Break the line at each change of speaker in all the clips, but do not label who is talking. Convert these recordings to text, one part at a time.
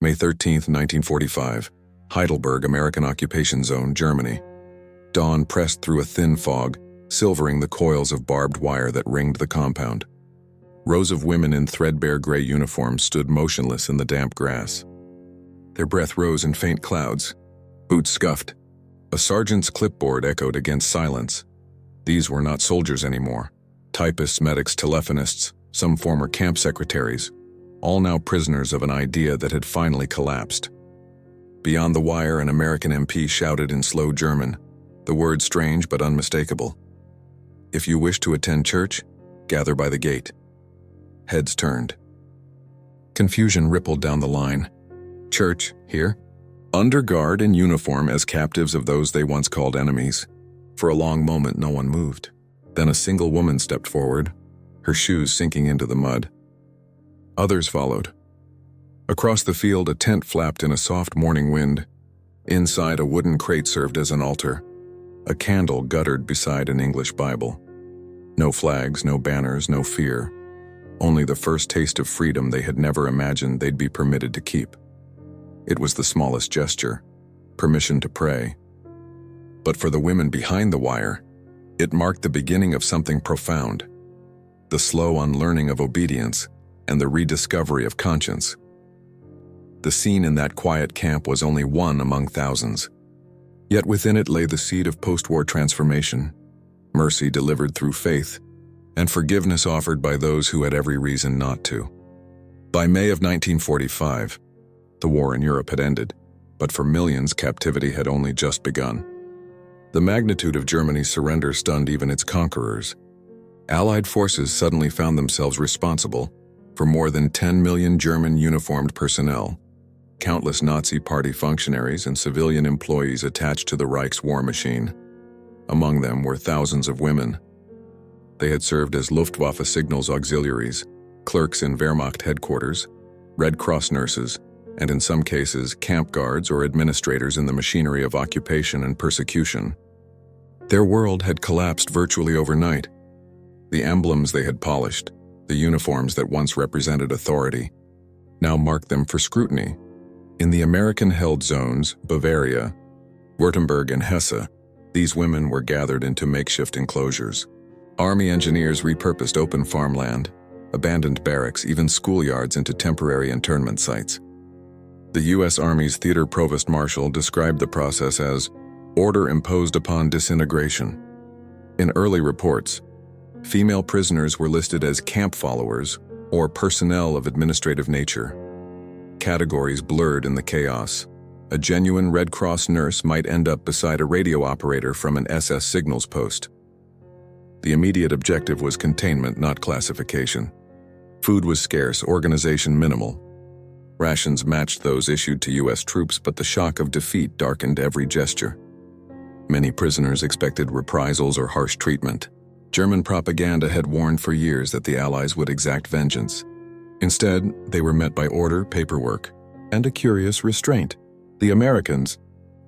May 13, 1945, Heidelberg, American Occupation Zone, Germany. Dawn pressed through a thin fog, silvering the coils of barbed wire that ringed the compound. Rows of women in threadbare gray uniforms stood motionless in the damp grass. Their breath rose in faint clouds. Boots scuffed. A sergeant's clipboard echoed against silence. These were not soldiers anymore. Typists, medics, telephonists, some former camp secretaries, all now prisoners of an idea that had finally collapsed. Beyond the wire, an American MP shouted in slow German, the words strange but unmistakable. "If you wish to attend church, gather by the gate." Heads turned. Confusion rippled down the line. Church, here? Under guard in uniform as captives of those they once called enemies. For a long moment, no one moved. Then a single woman stepped forward, her shoes sinking into the mud. Others followed. Across the field, a tent flapped in a soft morning wind. Inside, a wooden crate served as an altar. A candle guttered beside an English Bible. No flags, no banners, no fear. Only the first taste of freedom they had never imagined they'd be permitted to keep. It was the smallest gesture, permission to pray. But for the women behind the wire, it marked the beginning of something profound. The slow unlearning of obedience and the rediscovery of conscience. The scene in that quiet camp was only one among thousands. Yet within it lay the seed of post-war transformation, mercy delivered through faith, and forgiveness offered by those who had every reason not to. By May of 1945, the war in Europe had ended, but for millions, captivity had only just begun. The magnitude of Germany's surrender stunned even its conquerors. Allied forces suddenly found themselves responsible for more than 10 million German uniformed personnel, countless Nazi Party functionaries and civilian employees attached to the Reich's war machine. Among them were thousands of women. They had served as Luftwaffe signals auxiliaries, clerks in Wehrmacht headquarters, Red Cross nurses, and in some cases, camp guards or administrators in the machinery of occupation and persecution. Their world had collapsed virtually overnight. The emblems they had polished, the uniforms that once represented authority, now marked them for scrutiny. In the American-held zones, Bavaria, Württemberg, and Hesse, these women were gathered into makeshift enclosures. Army engineers repurposed open farmland, abandoned barracks, even schoolyards into temporary internment sites. The U.S. Army's theater provost marshal described the process as order imposed upon disintegration. In early reports, female prisoners were listed as camp followers or personnel of administrative nature. Categories blurred in the chaos. A genuine Red Cross nurse might end up beside a radio operator from an SS signals post. The immediate objective was containment, not classification. Food was scarce, organization minimal. Rations matched those issued to U.S. troops, but the shock of defeat darkened every gesture. Many prisoners expected reprisals or harsh treatment. German propaganda had warned for years that the Allies would exact vengeance. Instead, they were met by order, paperwork, and a curious restraint. The Americans,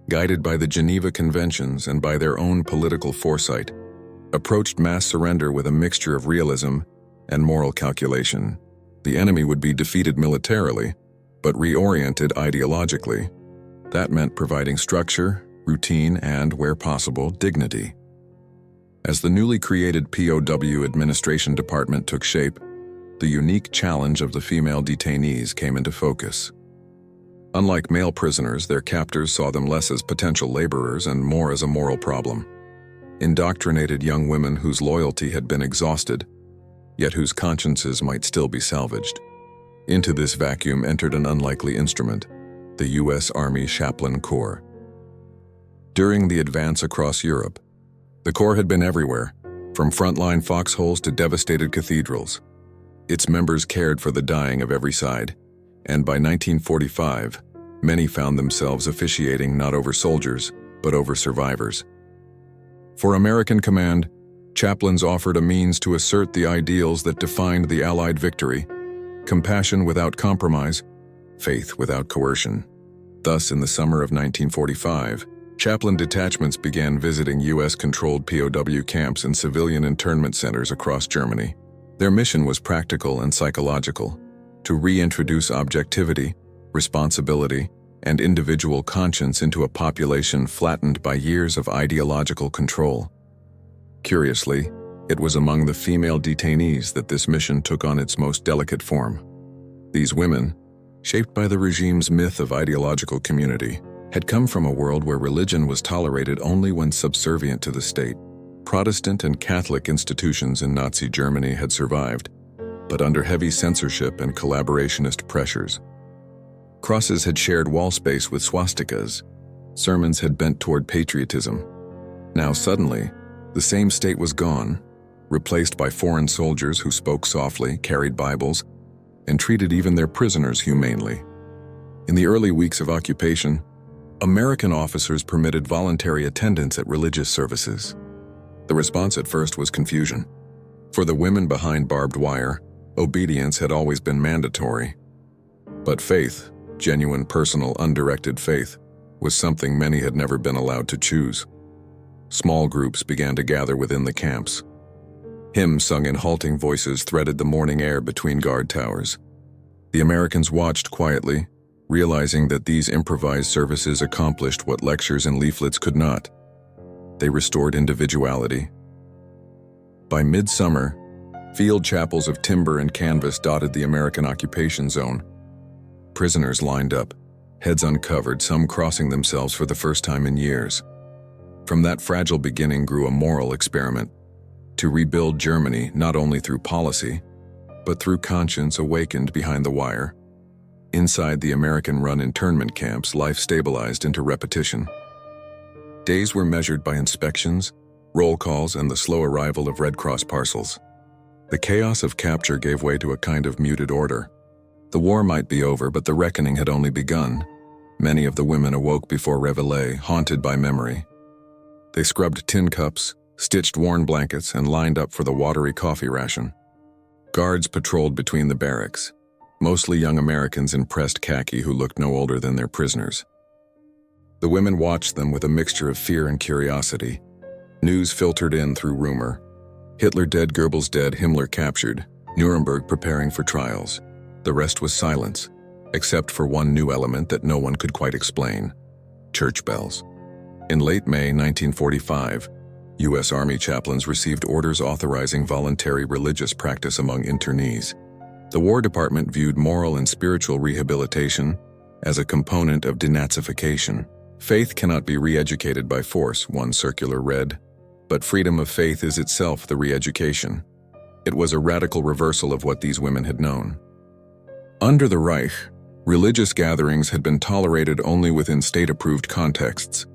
guided by the Geneva Conventions and by their own political foresight, approached mass surrender with a mixture of realism and moral calculation. The enemy would be defeated militarily, but reoriented ideologically. That meant providing structure, routine, and, where possible, dignity. As the newly created POW Administration Department took shape, the unique challenge of the female detainees came into focus. Unlike male prisoners, their captors saw them less as potential laborers and more as a moral problem. Indoctrinated young women whose loyalty had been exhausted, yet whose consciences might still be salvaged. Into this vacuum entered an unlikely instrument, the U.S. Army Chaplain Corps. During the advance across Europe, the Corps had been everywhere, from frontline foxholes to devastated cathedrals. Its members cared for the dying of every side, and by 1945, many found themselves officiating not over soldiers, but over survivors. For American Command, chaplains offered a means to assert the ideals that defined the Allied victory: compassion without compromise, faith without coercion. Thus, in the summer of 1945, chaplain detachments began visiting U.S.-controlled POW camps and civilian internment centers across Germany. Their mission was practical and psychological: to reintroduce objectivity, responsibility, and individual conscience into a population flattened by years of ideological control. Curiously, it was among the female detainees that this mission took on its most delicate form. These women, shaped by the regime's myth of ideological community, had come from a world where religion was tolerated only when subservient to the state. Protestant and Catholic institutions in Nazi Germany had survived, but under heavy censorship and collaborationist pressures. Crosses had shared wall space with swastikas. Sermons had bent toward patriotism. Now suddenly, the same state was gone, replaced by foreign soldiers who spoke softly, carried Bibles, and treated even their prisoners humanely. In the early weeks of occupation, American officers permitted voluntary attendance at religious services. The response at first was confusion. For the women behind barbed wire, obedience had always been mandatory. But faith, genuine, personal, undirected faith, was something many had never been allowed to choose. Small groups began to gather within the camps. Hymns sung in halting voices threaded the morning air between guard towers. The Americans watched quietly, realizing that these improvised services accomplished what lectures and leaflets could not. They restored individuality. By midsummer, field chapels of timber and canvas dotted the American occupation zone. Prisoners lined up, heads uncovered, some crossing themselves for the first time in years. From that fragile beginning grew a moral experiment, to rebuild Germany not only through policy, but through conscience awakened behind the wire. Inside the American-run internment camps, life stabilized into repetition. Days were measured by inspections, roll calls, and the slow arrival of Red Cross parcels. The chaos of capture gave way to a kind of muted order. The war might be over, but the reckoning had only begun. Many of the women awoke before réveillé, haunted by memory. They scrubbed tin cups, stitched worn blankets, and lined up for the watery coffee ration. Guards patrolled between the barracks, mostly young Americans in pressed khaki who looked no older than their prisoners. The women watched them with a mixture of fear and curiosity. News filtered in through rumor. Hitler dead, Goebbels dead, Himmler captured, Nuremberg preparing for trials. The rest was silence, except for one new element that no one could quite explain: church bells. In late May 1945, U.S. Army chaplains received orders authorizing voluntary religious practice among internees. The War Department viewed moral and spiritual rehabilitation as a component of denazification. Faith cannot be re-educated by force, one circular read, but freedom of faith is itself the re-education. It was a radical reversal of what these women had known. Under the Reich, religious gatherings had been tolerated only within state-approved contexts.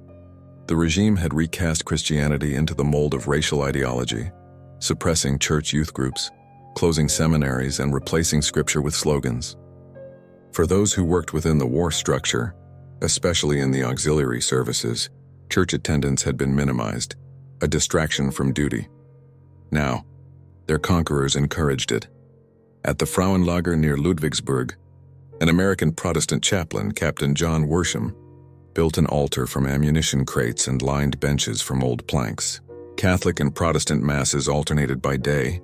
The regime had recast Christianity into the mold of racial ideology, suppressing church youth groups, closing seminaries, and replacing scripture with slogans. For those who worked within the war structure, especially in the auxiliary services, church attendance had been minimized, a distraction from duty. Now, their conquerors encouraged it. At the Frauenlager near Ludwigsburg, an American Protestant chaplain, Captain John Worsham, built an altar from ammunition crates and lined benches from old planks. Catholic and Protestant masses alternated by day.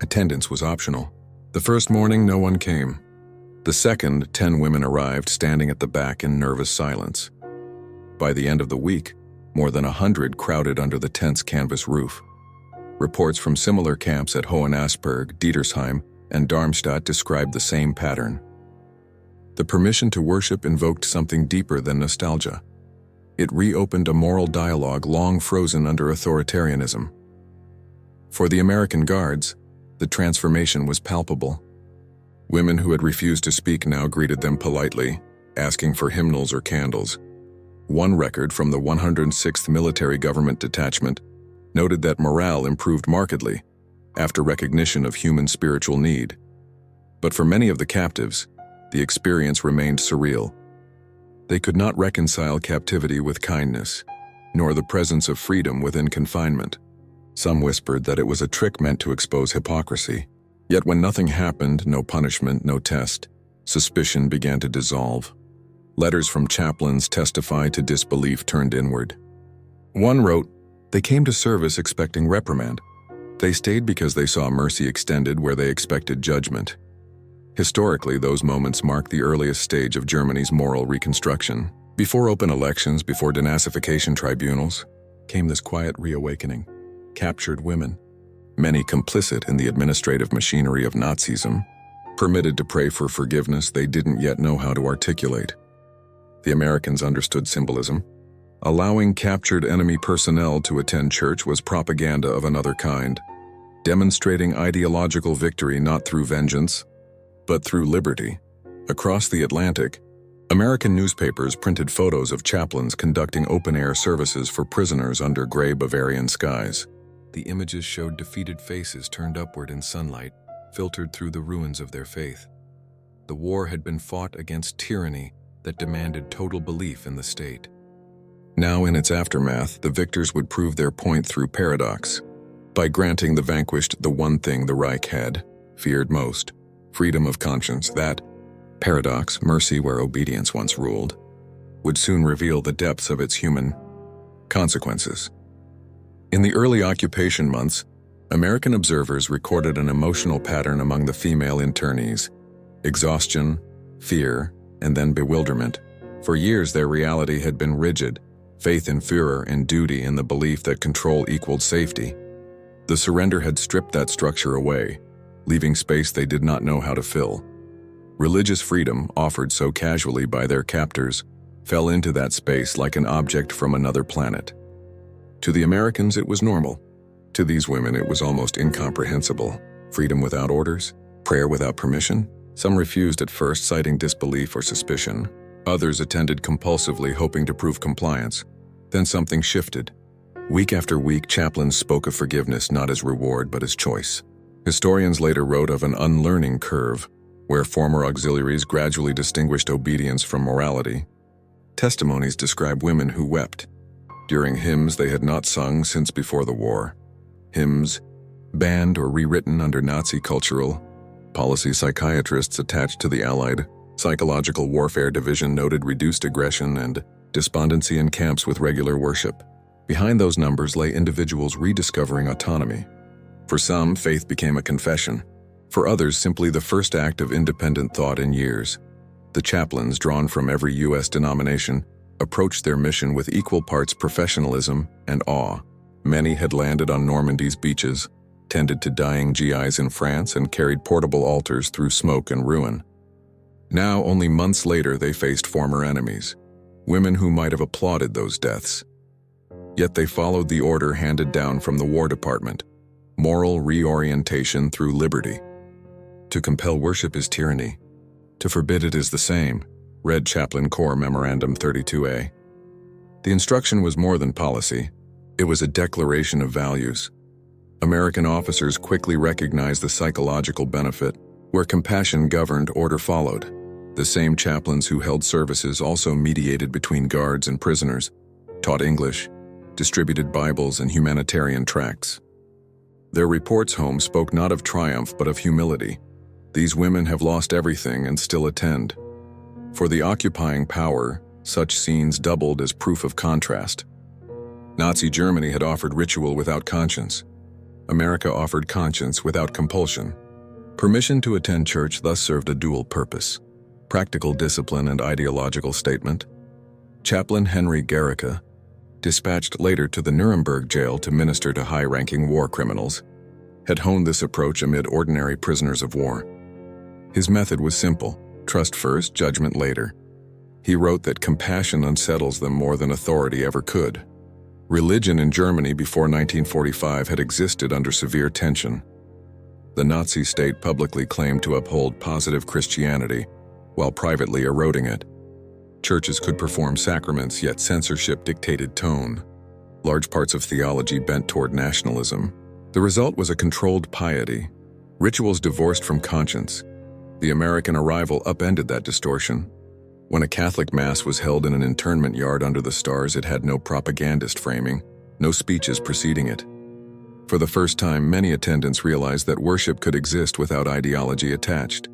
Attendance was optional. The first morning, no one came. The second, 10 women arrived, standing at the back in nervous silence. By the end of the week, more than 100 crowded under the tent's canvas roof. Reports from similar camps at Hohenasperg, Dietersheim, and Darmstadt described the same pattern. The permission to worship invoked something deeper than nostalgia. It reopened a moral dialogue long frozen under authoritarianism. For the American guards, the transformation was palpable. Women who had refused to speak now greeted them politely, asking for hymnals or candles. One record from the 106th Military Government Detachment noted that morale improved markedly after recognition of human spiritual need. But for many of the captives, the experience remained surreal. They could not reconcile captivity with kindness, nor the presence of freedom within confinement. Some whispered that it was a trick meant to expose hypocrisy. Yet when nothing happened, no punishment, no test, suspicion began to dissolve. Letters from chaplains testified to disbelief turned inward. One wrote, "They came to service expecting reprimand. They stayed because they saw mercy extended where they expected judgment." Historically, those moments mark the earliest stage of Germany's moral reconstruction. Before open elections, before denazification tribunals, came this quiet reawakening. Captured women, many complicit in the administrative machinery of Nazism, permitted to pray for forgiveness they didn't yet know how to articulate. The Americans understood symbolism. Allowing captured enemy personnel to attend church was propaganda of another kind, demonstrating ideological victory not through vengeance, but through liberty. Across the Atlantic, American newspapers printed photos of chaplains conducting open-air services for prisoners under gray Bavarian skies. The images showed defeated faces turned upward in sunlight, filtered through the ruins of their faith. The war had been fought against tyranny that demanded total belief in the state. Now, in its aftermath, the victors would prove their point through paradox. By granting the vanquished the one thing the Reich had feared most, freedom of conscience, that paradox, mercy where obedience once ruled, would soon reveal the depths of its human consequences. In the early occupation months, American observers recorded an emotional pattern among the female internees: exhaustion, fear, and then bewilderment. For years, their reality had been rigid, faith in Führer and duty in the belief that control equaled safety. The surrender had stripped that structure away, leaving space they did not know how to fill. Religious freedom, offered so casually by their captors, fell into that space like an object from another planet. To the Americans, it was normal. To these women, it was almost incomprehensible. Freedom without orders? Prayer without permission? Some refused at first, citing disbelief or suspicion. Others attended compulsively, hoping to prove compliance. Then something shifted. Week after week, chaplains spoke of forgiveness not as reward but as choice. Historians later wrote of an unlearning curve, where former auxiliaries gradually distinguished obedience from morality. Testimonies describe women who wept during hymns they had not sung since before the war. Hymns, banned or rewritten under Nazi cultural policy. Psychiatrists attached to the Allied Psychological Warfare Division noted reduced aggression and despondency in camps with regular worship. Behind those numbers lay individuals rediscovering autonomy. For some, faith became a confession. For others, simply the first act of independent thought in years. The chaplains, drawn from every U.S. denomination, approached their mission with equal parts professionalism and awe. Many had landed on Normandy's beaches, tended to dying GIs in France, and carried portable altars through smoke and ruin. Now, only months later, they faced former enemies, women who might have applauded those deaths. Yet they followed the order handed down from the War Department: moral reorientation through liberty. To compel worship is tyranny. To forbid it is the same, read Chaplain Corps Memorandum 32A. The instruction was more than policy. It was a declaration of values. American officers quickly recognized the psychological benefit. Where compassion governed, order followed. The same chaplains who held services also mediated between guards and prisoners, taught English, distributed Bibles and humanitarian tracts. Their reports home spoke not of triumph but of humility. These women have lost everything and still attend. For the occupying power, such scenes doubled as proof of contrast. Nazi Germany had offered ritual without conscience. America offered conscience without compulsion. Permission to attend church thus served a dual purpose: practical discipline and ideological statement. Chaplain Henry Gericke, dispatched later to the Nuremberg jail to minister to high-ranking war criminals, had honed this approach amid ordinary prisoners of war. His method was simple: trust first, judgment later. He wrote that compassion unsettles them more than authority ever could. Religion in Germany before 1945 had existed under severe tension. The Nazi state publicly claimed to uphold positive Christianity, while privately eroding it. Churches could perform sacraments, yet censorship dictated tone. Large parts of theology bent toward nationalism. The result was a controlled piety, rituals divorced from conscience. The American arrival upended that distortion. When a Catholic Mass was held in an internment yard under the stars, it had no propagandist framing, no speeches preceding it. For the first time, many attendants realized that worship could exist without ideology attached.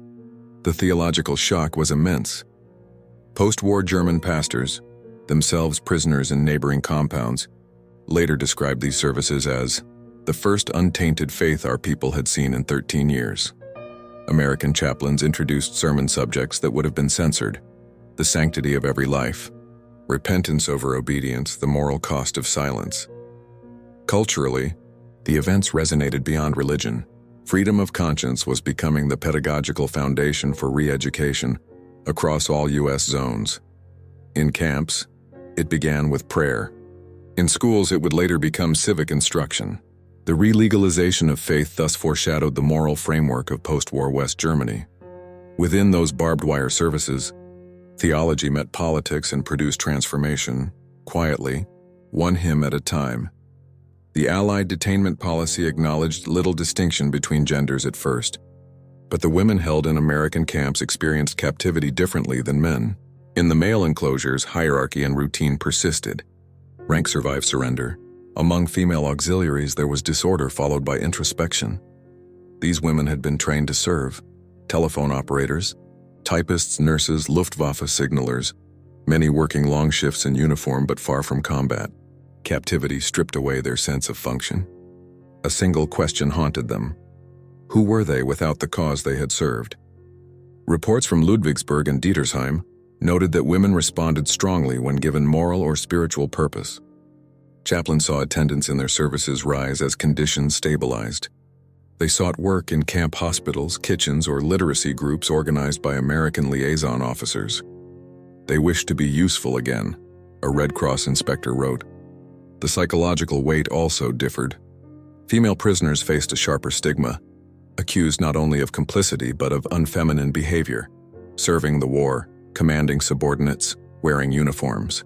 The theological shock was immense. Post-war German pastors, themselves prisoners in neighboring compounds, later described these services as the first untainted faith our people had seen in 13 years. American chaplains introduced sermon subjects that would have been censored: the sanctity of every life, repentance over obedience, the moral cost of silence. Culturally, the events resonated beyond religion. Freedom of conscience was becoming the pedagogical foundation for re-education across all U.S. zones. In camps, it began with prayer. In schools, it would later become civic instruction. The re-legalization of faith thus foreshadowed the moral framework of post-war West Germany. Within those barbed wire services, theology met politics and produced transformation, quietly, one hymn at a time. The Allied detainment policy acknowledged little distinction between genders at first, but the women held in American camps experienced captivity differently than men. In the male enclosures, hierarchy and routine persisted. Rank survived surrender. Among female auxiliaries, there was disorder followed by introspection. These women had been trained to serve: telephone operators, typists, nurses, Luftwaffe signalers, many working long shifts in uniform but far from combat. Captivity stripped away their sense of function. A single question haunted them: who were they without the cause they had served? Reports from Ludwigsburg and Dietersheim noted that women responded strongly when given moral or spiritual purpose. Chaplains saw attendance in their services rise as conditions stabilized. They sought work in camp hospitals, kitchens, or literacy groups organized by American liaison officers. They wished to be useful again, a Red Cross inspector wrote. The psychological weight also differed. Female prisoners faced a sharper stigma, accused not only of complicity but of unfeminine behavior, serving the war, commanding subordinates, wearing uniforms.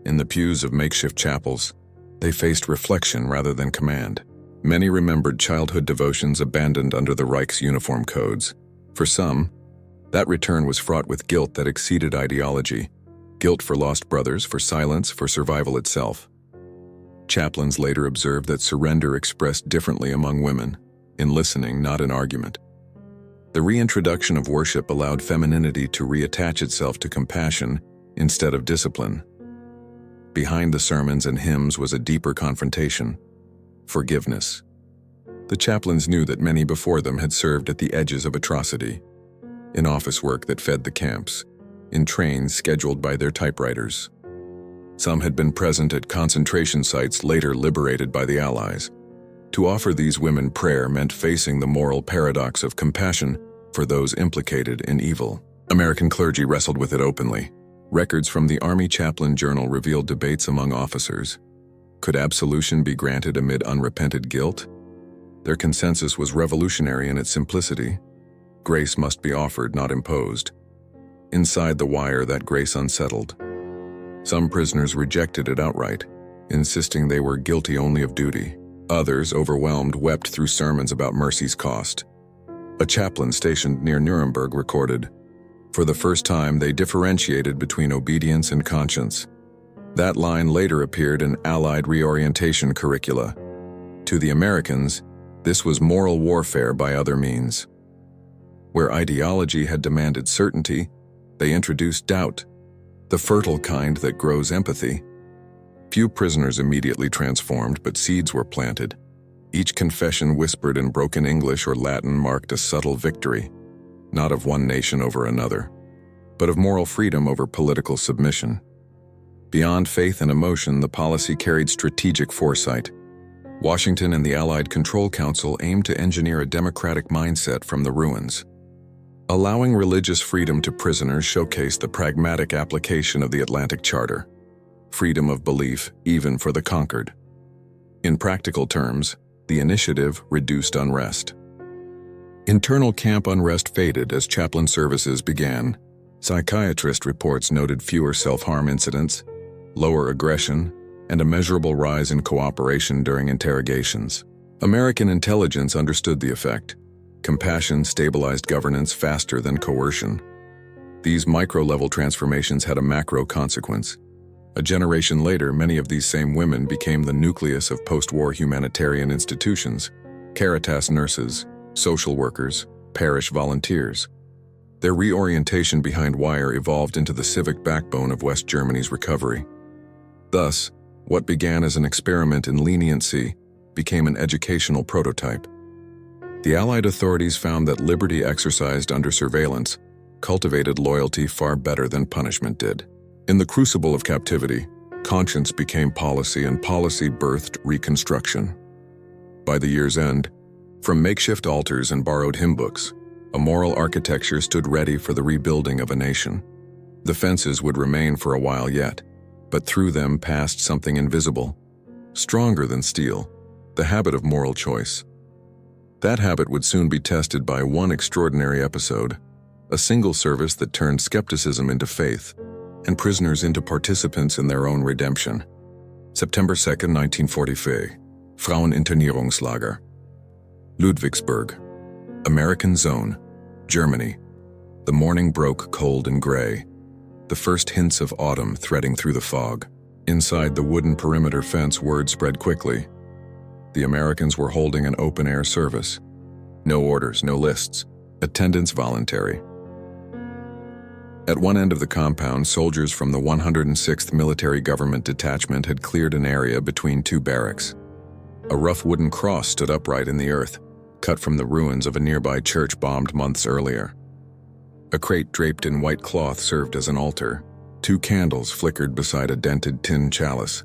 In the pews of makeshift chapels, they faced reflection rather than command. Many remembered childhood devotions abandoned under the Reich's uniform codes. For some, that return was fraught with guilt that exceeded ideology: guilt for lost brothers, for silence, for survival itself. Chaplains later observed that surrender expressed differently among women, in listening, not in argument. The reintroduction of worship allowed femininity to reattach itself to compassion instead of discipline. Behind the sermons and hymns was a deeper confrontation: forgiveness. The chaplains knew that many before them had served at the edges of atrocity, in office work that fed the camps, in trains scheduled by their typewriters. Some had been present at concentration sites later liberated by the Allies. To offer these women prayer meant facing the moral paradox of compassion for those implicated in evil. American clergy wrestled with it openly. Records from the Army Chaplain Journal revealed debates among officers. Could absolution be granted amid unrepented guilt? Their consensus was revolutionary in its simplicity. Grace must be offered, not imposed. Inside the wire, that grace unsettled. Some prisoners rejected it outright, insisting they were guilty only of duty. Others, overwhelmed, wept through sermons about mercy's cost. A chaplain stationed near Nuremberg recorded, "For the first time, they differentiated between obedience and conscience." That line later appeared in Allied reorientation curricula. To the Americans, this was moral warfare by other means. Where ideology had demanded certainty, they introduced doubt, the fertile kind that grows empathy. Few prisoners immediately transformed, but seeds were planted. Each confession whispered in broken English or Latin marked a subtle victory, not of one nation over another, but of moral freedom over political submission. Beyond faith and emotion, the policy carried strategic foresight. Washington and the Allied Control Council aimed to engineer a democratic mindset from the ruins. Allowing religious freedom to prisoners showcased the pragmatic application of the Atlantic Charter: freedom of belief, even for the conquered. In practical terms, the initiative reduced unrest. Internal camp unrest faded as chaplain services began. Psychiatrist reports noted fewer self-harm incidents, lower aggression, and a measurable rise in cooperation during interrogations. American intelligence understood the effect. Compassion stabilized governance faster than coercion. These micro-level transformations had a macro consequence. A generation later, many of these same women became the nucleus of post-war humanitarian institutions: Caritas nurses, social workers, parish volunteers. Their reorientation behind wire evolved into the civic backbone of West Germany's recovery. Thus, what began as an experiment in leniency became an educational prototype. The Allied authorities found that liberty exercised under surveillance cultivated loyalty far better than punishment did. In the crucible of captivity, conscience became policy and policy birthed reconstruction. By the year's end, from makeshift altars and borrowed hymn books, a moral architecture stood ready for the rebuilding of a nation. The fences would remain for a while yet, but through them passed something invisible, stronger than steel, the habit of moral choice. That habit would soon be tested by one extraordinary episode, a single service that turned skepticism into faith and prisoners into participants in their own redemption. September 2, 1944, Fraueninternierungslager. Ludwigsburg, American Zone, Germany. The morning broke cold and gray, the first hints of autumn threading through the fog. Inside the wooden perimeter fence, word spread quickly. The Americans were holding an open-air service. No orders, no lists. Attendance voluntary. At one end of the compound, soldiers from the 106th Military Government Detachment had cleared an area between two barracks. A rough wooden cross stood upright in the earth, cut from the ruins of a nearby church bombed months earlier. A crate draped in white cloth served as an altar. 2 candles flickered beside a dented tin chalice.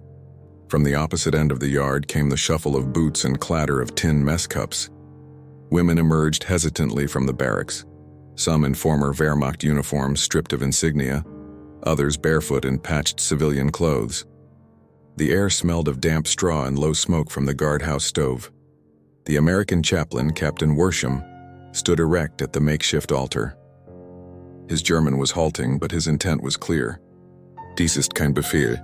From the opposite end of the yard came the shuffle of boots and clatter of tin mess cups. Women emerged hesitantly from the barracks, some in former Wehrmacht uniforms stripped of insignia, others barefoot in patched civilian clothes. The air smelled of damp straw and low smoke from the guardhouse stove. The American chaplain, Captain Worsham, stood erect at the makeshift altar. His German was halting, but his intent was clear. Dies ist kein Befehl.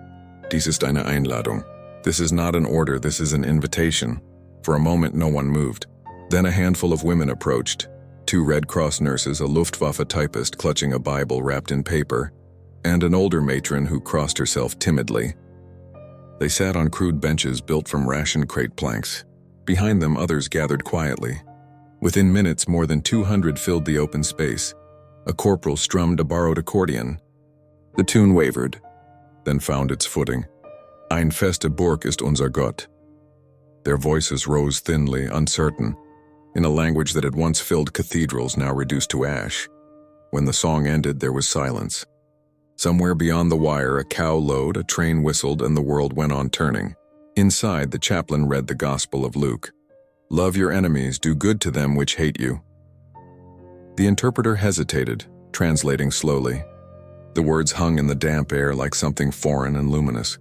Dies ist eine Einladung. This is not an order, this is an invitation. For a moment, no one moved. Then a handful of women approached. 2 Red Cross nurses, a Luftwaffe typist clutching a Bible wrapped in paper, and an older matron who crossed herself timidly. They sat on crude benches built from ration crate planks. Behind them, others gathered quietly. Within minutes, more than 200 filled the open space. A corporal strummed a borrowed accordion. The tune wavered, then found its footing. Ein feste Burg ist unser Gott. Their voices rose thinly, uncertain, in a language that had once filled cathedrals, now reduced to ash. When the song ended, there was silence. Somewhere beyond the wire, a cow lowed, a train whistled, and the world went on turning. Inside, the chaplain read the Gospel of Luke. Love your enemies, do good to them which hate you. The interpreter hesitated, translating slowly. The words hung in the damp air like something foreign and luminous.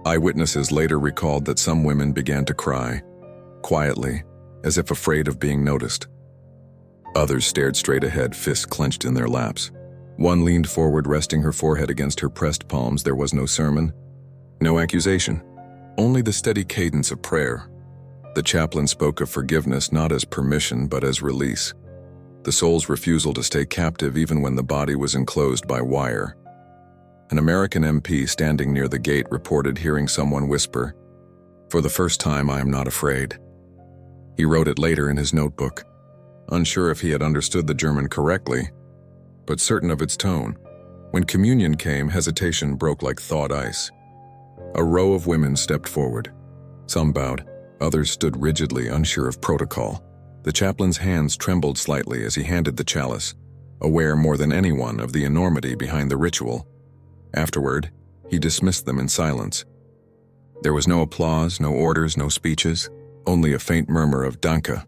Eyewitnesses later recalled that some women began to cry, quietly, as if afraid of being noticed. Others stared straight ahead, fists clenched in their laps. One leaned forward, resting her forehead against her pressed palms. There was no sermon, no accusation, only the steady cadence of prayer. The chaplain spoke of forgiveness not as permission but as release. The soul's refusal to stay captive even when the body was enclosed by wire. An American MP standing near the gate reported hearing someone whisper, "For the first time, I am not afraid." He wrote it later in his notebook, unsure if he had understood the German correctly, but certain of its tone. When communion came, hesitation broke like thawed ice. A row of women stepped forward. Some bowed, others stood rigidly, unsure of protocol. The chaplain's hands trembled slightly as he handed the chalice, aware more than anyone of the enormity behind the ritual. Afterward, he dismissed them in silence. There was no applause, no orders, no speeches, only a faint murmur of Danke.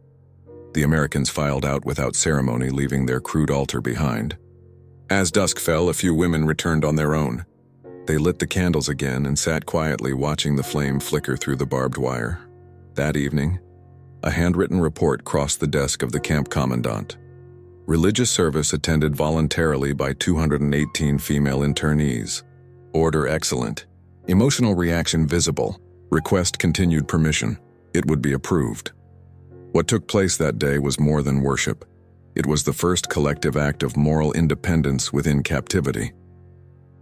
The Americans filed out without ceremony, leaving their crude altar behind. As dusk fell, a few women returned on their own. They lit the candles again and sat quietly watching the flame flicker through the barbed wire. That evening, a handwritten report crossed the desk of the camp commandant. Religious service attended voluntarily by 218 female internees. Order excellent. Emotional reaction visible. Request continued permission. It would be approved. What took place that day was more than worship. It was the first collective act of moral independence within captivity.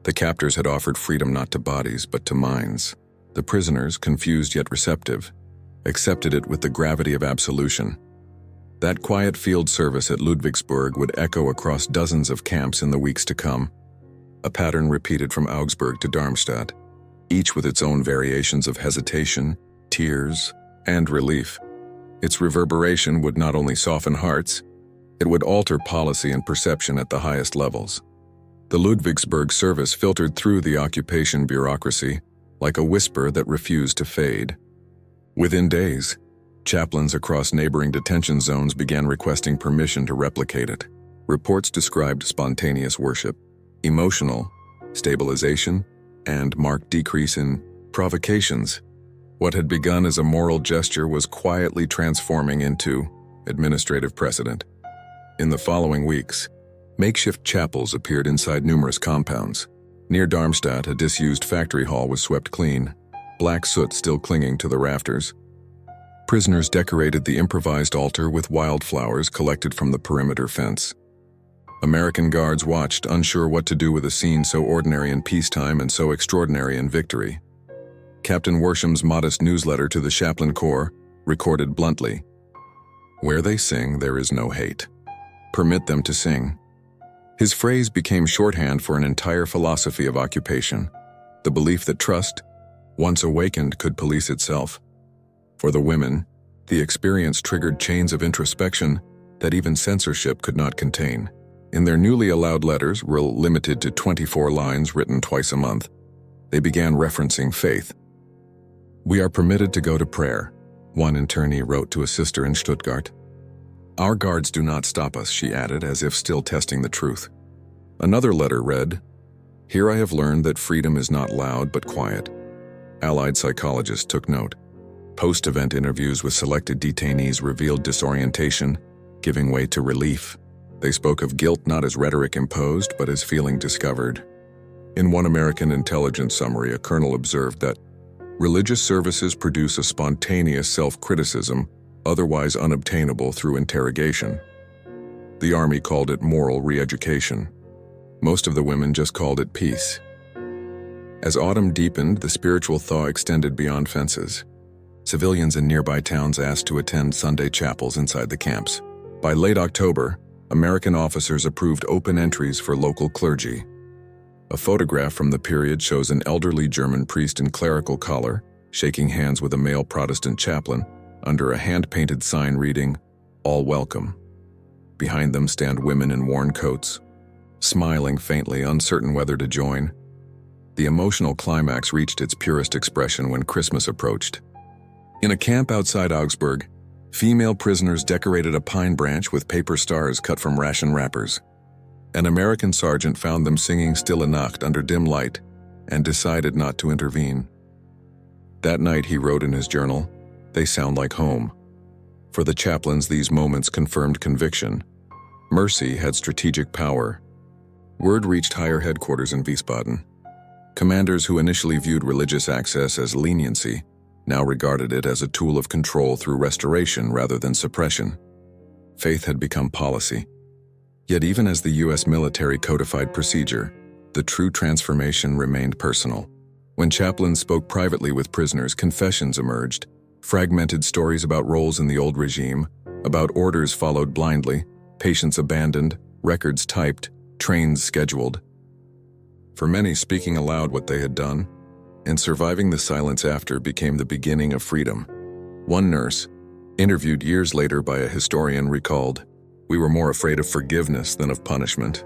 The captors had offered freedom not to bodies, but to minds. The prisoners, confused yet receptive, accepted it with the gravity of absolution. That quiet field service at Ludwigsburg would echo across dozens of camps in the weeks to come. A pattern repeated from Augsburg to Darmstadt, each with its own variations of hesitation, tears, and relief. Its reverberation would not only soften hearts, it would alter policy and perception at the highest levels. The Ludwigsburg service filtered through the occupation bureaucracy like a whisper that refused to fade. Within days, chaplains across neighboring detention zones began requesting permission to replicate it. Reports described spontaneous worship, emotional stabilization, and marked decrease in provocations. What had begun as a moral gesture was quietly transforming into administrative precedent. In the following weeks, makeshift chapels appeared inside numerous compounds. Near Darmstadt, a disused factory hall was swept clean, black soot still clinging to the rafters. Prisoners decorated the improvised altar with wildflowers collected from the perimeter fence. American guards watched, unsure what to do with a scene so ordinary in peacetime and so extraordinary in victory. Captain Worsham's modest newsletter to the chaplain corps recorded bluntly, "Where they sing, there is no hate. Permit them to sing." His phrase became shorthand for an entire philosophy of occupation, the belief that trust, once awakened, could police itself. For the women, the experience triggered chains of introspection that even censorship could not contain. In their newly allowed letters, limited to 24 lines written twice a month, they began referencing faith. "We are permitted to go to prayer," one internee wrote to a sister in Stuttgart. "Our guards do not stop us," she added, as if still testing the truth. Another letter read, "Here I have learned that freedom is not loud but quiet." Allied psychologists took note. Post-event interviews with selected detainees revealed disorientation, giving way to relief. They spoke of guilt not as rhetoric imposed, but as feeling discovered. In one American intelligence summary, a colonel observed that religious services produce a spontaneous self-criticism otherwise unobtainable through interrogation. The Army called it moral re-education. Most of the women just called it peace. As autumn deepened, the spiritual thaw extended beyond fences. Civilians in nearby towns asked to attend Sunday chapels inside the camps. By late October, American officers approved open entries for local clergy. A photograph from the period shows an elderly German priest in clerical collar, shaking hands with a male Protestant chaplain, under a hand-painted sign reading, "All welcome." Behind them stand women in worn coats, smiling faintly, uncertain whether to join. The emotional climax reached its purest expression when Christmas approached. In a camp outside Augsburg, female prisoners decorated a pine branch with paper stars cut from ration wrappers. An American sergeant found them singing Stille Nacht under dim light and decided not to intervene. That night, he wrote in his journal, "They sound like home." For the chaplains, these moments confirmed conviction. Mercy had strategic power. Word reached higher headquarters in Wiesbaden. Commanders who initially viewed religious access as leniency now regarded it as a tool of control through restoration rather than suppression. Faith had become policy. Yet even as the U.S. military codified procedure, the true transformation remained personal. When chaplains spoke privately with prisoners, confessions emerged, fragmented stories about roles in the old regime, about orders followed blindly, patients abandoned, records typed, trains scheduled. For many, speaking aloud what they had done, and surviving the silence after, became the beginning of freedom. One nurse, interviewed years later by a historian, recalled, "We were more afraid of forgiveness than of punishment.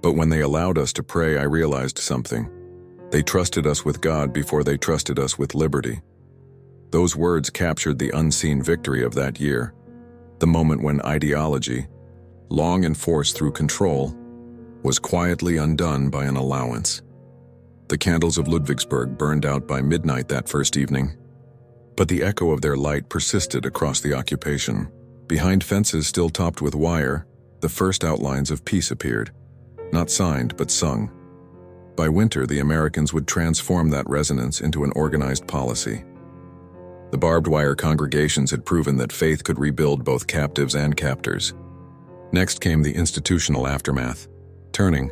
But when they allowed us to pray, I realized something. They trusted us with God before they trusted us with liberty." Those words captured the unseen victory of that year, the moment when ideology, long enforced through control, was quietly undone by an allowance. The candles of Ludwigsburg burned out by midnight that first evening, but the echo of their light persisted across the occupation. Behind fences still topped with wire, the first outlines of peace appeared, not signed but sung. By winter, the Americans would transform that resonance into an organized policy. The barbed wire congregations had proven that faith could rebuild both captives and captors. Next came the institutional aftermath, turning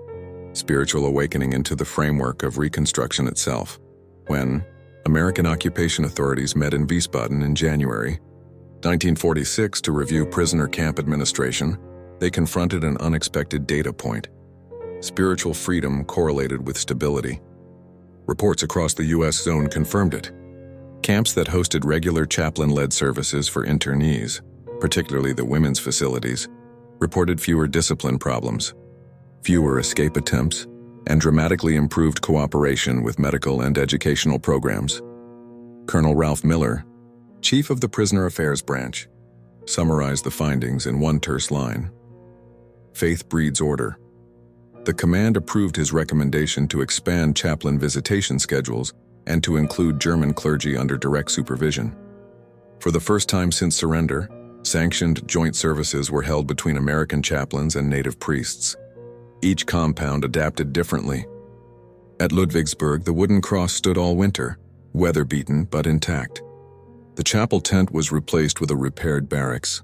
spiritual awakening into the framework of reconstruction itself. When American occupation authorities met in Wiesbaden in January 1946 to review prisoner camp administration, they confronted an unexpected data point. Spiritual freedom correlated with stability. Reports across the U.S. zone confirmed it. Camps that hosted regular chaplain-led services for internees, particularly the women's facilities, reported fewer discipline problems, fewer escape attempts, and dramatically improved cooperation with medical and educational programs. Colonel Ralph Miller, chief of the Prisoner Affairs Branch, summarized the findings in one terse line: "Faith breeds order." The command approved his recommendation to expand chaplain visitation schedules and to include German clergy under direct supervision. For the first time since surrender, sanctioned joint services were held between American chaplains and native priests. Each compound adapted differently. At Ludwigsburg, the wooden cross stood all winter, weather-beaten but intact. The chapel tent was replaced with a repaired barracks.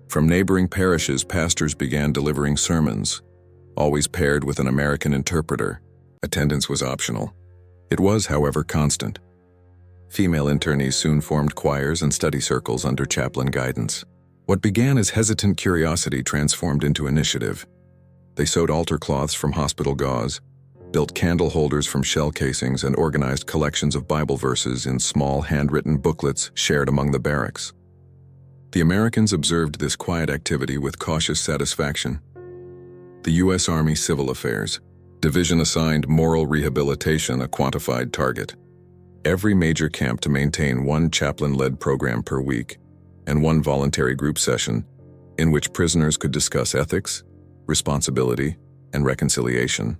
From neighboring parishes, pastors began delivering sermons, always paired with an American interpreter. Attendance was optional. It was, however, constant. Female internees soon formed choirs and study circles under chaplain guidance. What began as hesitant curiosity transformed into initiative. They sewed altar cloths from hospital gauze, built candle holders from shell casings, and organized collections of Bible verses in small handwritten booklets shared among the barracks. The Americans observed this quiet activity with cautious satisfaction. The U.S. Army Civil Affairs Division assigned moral rehabilitation a quantified target. Every major camp to maintain one chaplain-led program per week and one voluntary group session in which prisoners could discuss ethics, responsibility, and reconciliation.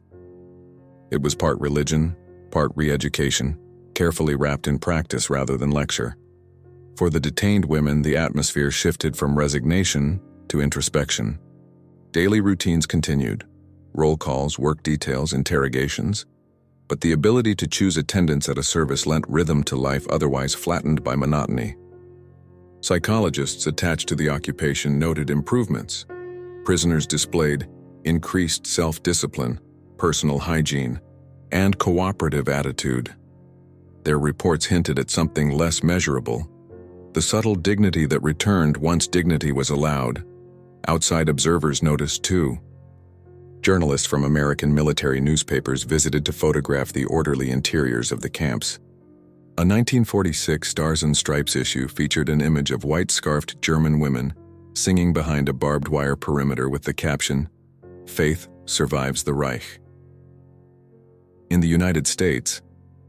It was part religion, part re-education, carefully wrapped in practice rather than lecture. For the detained women, the atmosphere shifted from resignation to introspection. Daily routines continued: roll calls, work details, interrogations, but the ability to choose attendance at a service lent rhythm to life otherwise flattened by monotony. Psychologists attached to the occupation noted improvements. Prisoners displayed increased self-discipline, personal hygiene, and cooperative attitude. Their reports hinted at something less measurable: the subtle dignity that returned once dignity was allowed. Outside observers noticed too. Journalists from American military newspapers visited to photograph the orderly interiors of the camps. A 1946 Stars and Stripes issue featured an image of white-scarfed German women singing behind a barbed wire perimeter with the caption, "Faith survives the Reich." In the United States,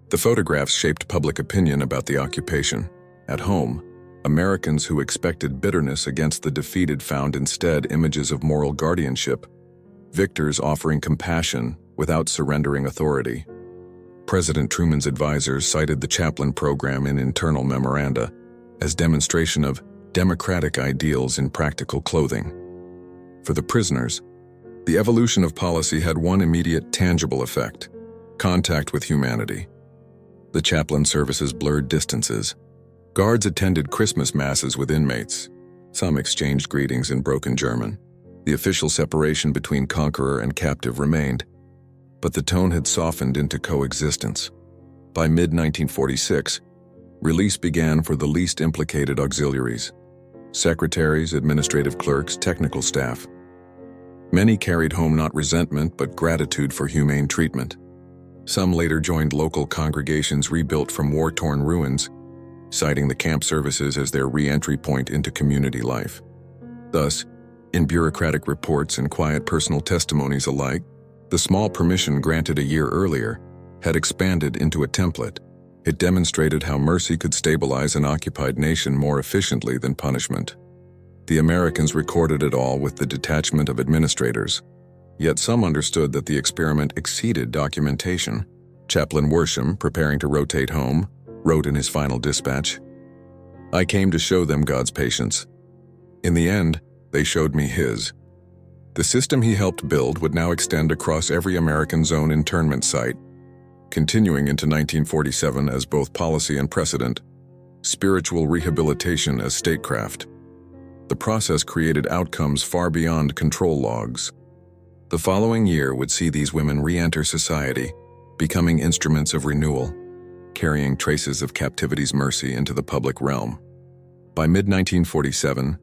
the photographs shaped public opinion about the occupation. At home, Americans who expected bitterness against the defeated found instead images of moral guardianship, victors offering compassion without surrendering authority. President Truman's advisors cited the chaplain program in internal memoranda as demonstration of democratic ideals in practical clothing. For the prisoners, the evolution of policy had one immediate tangible effect: contact with humanity. The chaplain services blurred distances. Guards attended Christmas masses with inmates. Some exchanged greetings in broken German. The official separation between conqueror and captive remained, but the tone had softened into coexistence. By mid-1946, release began for the least implicated auxiliaries: secretaries, administrative clerks, technical staff. Many carried home not resentment but gratitude for humane treatment. Some later joined local congregations rebuilt from war-torn ruins, citing the camp services as their re-entry point into community life. Thus, in bureaucratic reports and quiet personal testimonies alike, the small permission granted a year earlier had expanded into a template. It demonstrated how mercy could stabilize an occupied nation more efficiently than punishment. The Americans recorded it all with the detachment of administrators. Yet some understood that the experiment exceeded documentation. Chaplain Worsham, preparing to rotate home, wrote in his final dispatch, "I came to show them God's patience. In the end, they showed me his." The system he helped build would now extend across every American zone internment site, continuing into 1947 as both policy and precedent, spiritual rehabilitation as statecraft. The process created outcomes far beyond control logs. The following year would see these women re-enter society, becoming instruments of renewal, carrying traces of captivity's mercy into the public realm. By mid-1947,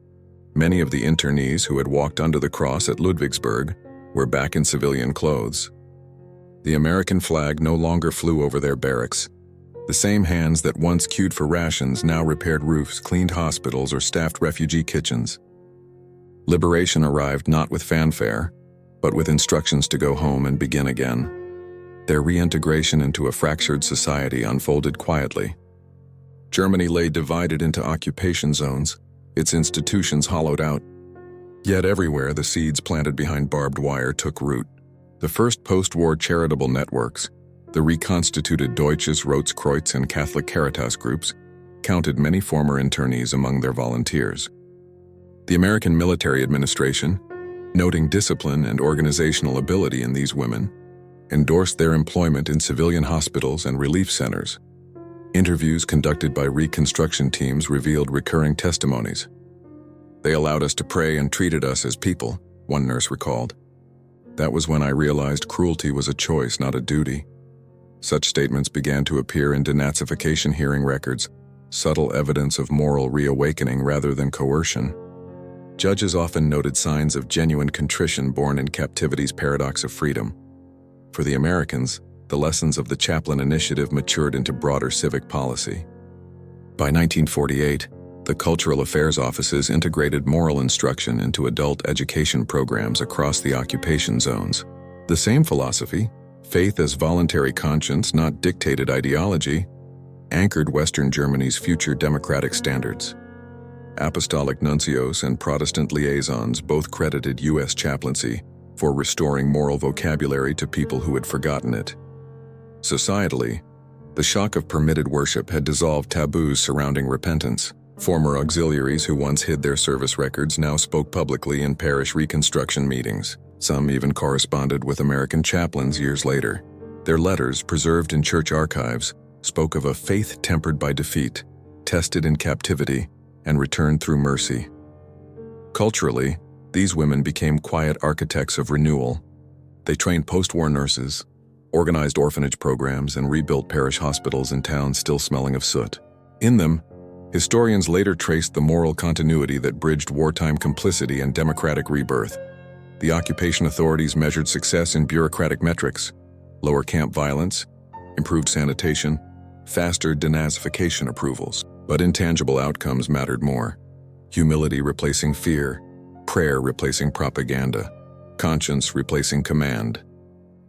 many of the internees who had walked under the cross at Ludwigsburg were back in civilian clothes. The American flag no longer flew over their barracks. The same hands that once queued for rations now repaired roofs, cleaned hospitals, or staffed refugee kitchens. Liberation arrived not with fanfare, but with instructions to go home and begin again. Their reintegration into a fractured society unfolded quietly. Germany lay divided into occupation zones, its institutions hollowed out. Yet everywhere the seeds planted behind barbed wire took root. The first post-war charitable networks, the reconstituted Deutsches Rotes-Kreuz and Catholic Caritas groups, counted many former internees among their volunteers. The American military administration, noting discipline and organizational ability in these women, endorsed their employment in civilian hospitals and relief centers. Interviews conducted by reconstruction teams revealed recurring testimonies. "They allowed us to pray and treated us as people," one nurse recalled. "That was when I realized cruelty was a choice, not a duty." Such statements began to appear in denazification hearing records, subtle evidence of moral reawakening rather than coercion. Judges often noted signs of genuine contrition born in captivity's paradox of freedom. For the Americans, the lessons of the Chaplain Initiative matured into broader civic policy. By 1948, the Cultural Affairs offices integrated moral instruction into adult education programs across the occupation zones. The same philosophy, faith as voluntary conscience, not dictated ideology, anchored Western Germany's future democratic standards. Apostolic nuncios and Protestant liaisons both credited U.S. chaplaincy for restoring moral vocabulary to people who had forgotten it. Societally, the shock of permitted worship had dissolved taboos surrounding repentance. Former auxiliaries who once hid their service records now spoke publicly in parish reconstruction meetings. Some even corresponded with American chaplains years later. Their letters, preserved in church archives, spoke of a faith tempered by defeat, tested in captivity, and returned through mercy. Culturally, these women became quiet architects of renewal. They trained post-war nurses, organized orphanage programs, and rebuilt parish hospitals in towns still smelling of soot. In them, historians later traced the moral continuity that bridged wartime complicity and democratic rebirth. The occupation authorities measured success in bureaucratic metrics: lower camp violence, improved sanitation, faster denazification approvals. But intangible outcomes mattered more: humility replacing fear, prayer replacing propaganda, conscience replacing command.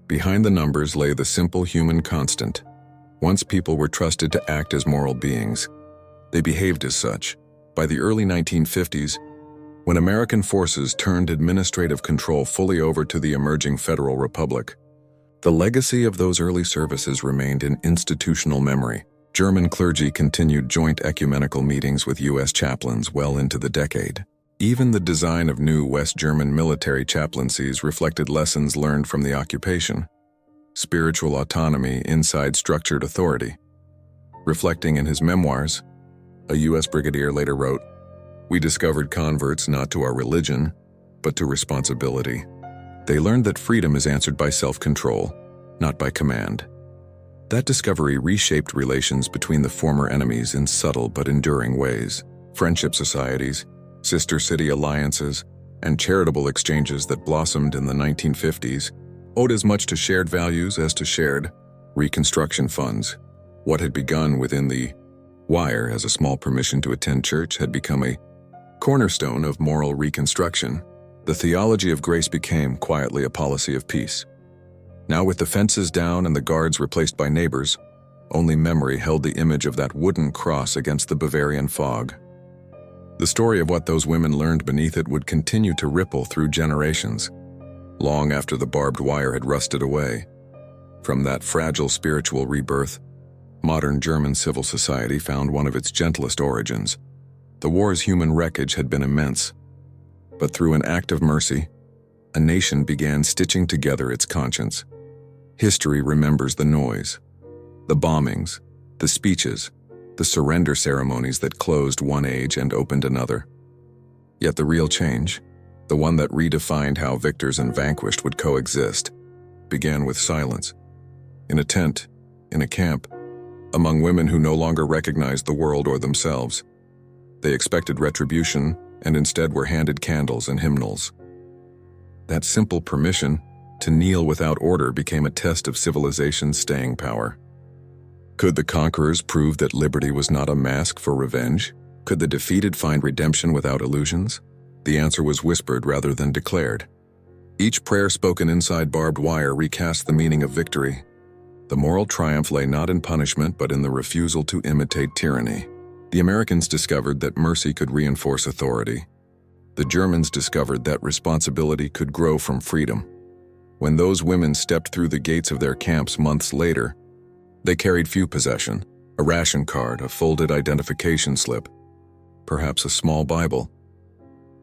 Behind the numbers lay the simple human constant. Once people were trusted to act as moral beings, they behaved as such. By the early 1950s, when American forces turned administrative control fully over to the emerging Federal Republic, the legacy of those early services remained in institutional memory. German clergy continued joint ecumenical meetings with U.S. chaplains well into the decade. Even the design of new West German military chaplaincies reflected lessons learned from the occupation: spiritual autonomy inside structured authority. Reflecting in his memoirs, a U.S. brigadier later wrote, "We discovered converts not to our religion, but to responsibility. They learned that freedom is answered by self-control, not by command." That discovery reshaped relations between the former enemies in subtle but enduring ways. Friendship societies, sister city alliances, and charitable exchanges that blossomed in the 1950s owed as much to shared values as to shared reconstruction funds. What had begun within the wire as a small permission to attend church had become a cornerstone of moral reconstruction. The theology of grace became quietly a policy of peace. Now, with the fences down and the guards replaced by neighbors, only memory held the image of that wooden cross against the Bavarian fog. The story of what those women learned beneath it would continue to ripple through generations, long after the barbed wire had rusted away. From that fragile spiritual rebirth, modern German civil society found one of its gentlest origins. The war's human wreckage had been immense, but through an act of mercy, a nation began stitching together its conscience. History remembers the noise, the bombings, the speeches, the surrender ceremonies that closed one age and opened another. Yet the real change, the one that redefined how victors and vanquished would coexist, began with silence. In a tent, in a camp, among women who no longer recognized the world or themselves. They expected retribution and instead were handed candles and hymnals. That simple permission to kneel without order became a test of civilization's staying power. Could the conquerors prove that liberty was not a mask for revenge? Could the defeated find redemption without illusions? The answer was whispered rather than declared. Each prayer spoken inside barbed wire recast the meaning of victory. The moral triumph lay not in punishment but in the refusal to imitate tyranny. The Americans discovered that mercy could reinforce authority. The Germans discovered that responsibility could grow from freedom. When those women stepped through the gates of their camps months later, they carried few possessions: a ration card, a folded identification slip, perhaps a small Bible.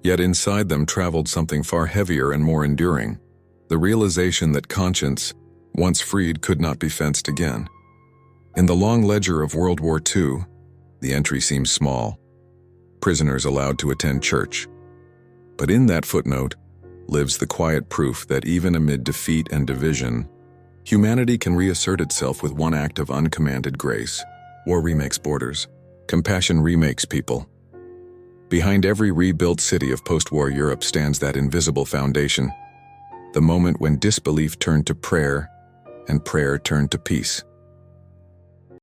Yet inside them traveled something far heavier and more enduring: the realization that conscience, once freed, could not be fenced again. In the long ledger of World War II, the entry seems small: prisoners allowed to attend church. But in that footnote lives the quiet proof that even amid defeat and division, humanity can reassert itself with one act of uncommanded grace. War remakes borders. Compassion remakes people. Behind every rebuilt city of post-war Europe stands that invisible foundation, the moment when disbelief turned to prayer and prayer turned to peace.